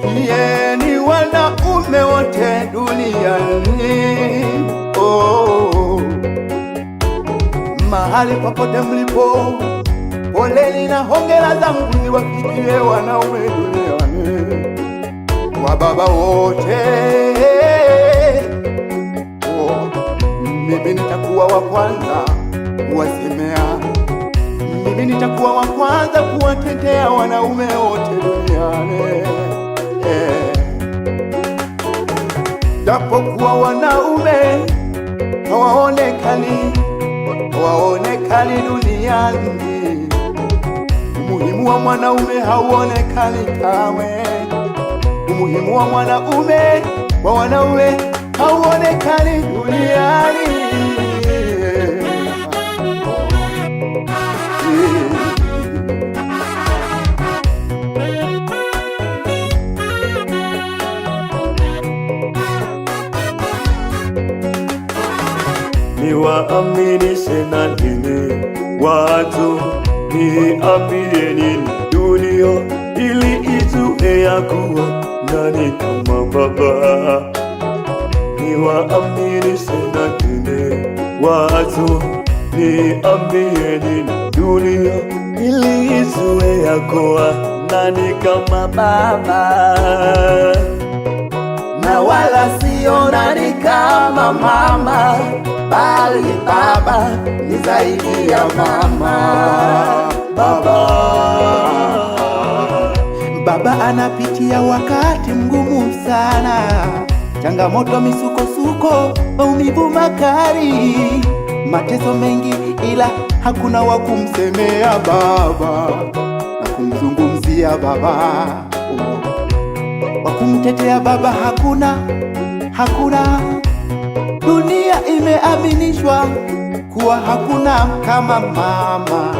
Sikieni wanaume wote duniani, mahali popote mlipo, poleni na hongera zangu ziwafikie wanaume duniani. Kwa baba wote, mimi nitakuwa wa kwanza kuwasemea, mimi nitakuwa wa kwanza kuwatetea wanaume wote duniani. Japokuwa wanaume hawaonekani duniani, umuhimu wa mwanaume hauonekani kamwe. Umuhimu wa wanaume hauonekani duniani. Niwaaminishe na nini watu, niambie nini dunia, ili ijue ya kuwa nani kama baba. Niwaaminishe na nini watu, niambie nini dunia, ili ijue ya kuwa nani kama baba. Na wala sio nani kama mama, bali baba ni zaidi ya mama. Baba anapitia wakati mgumu sana, changamoto, misukosuko, maumivu makali, mateso mengi, ila hakuna wa kumsemea baba na kumzungumzia baba, wa kumtetea baba hakuna. Dunia imeaminishwa kuwa hakuna kama mama.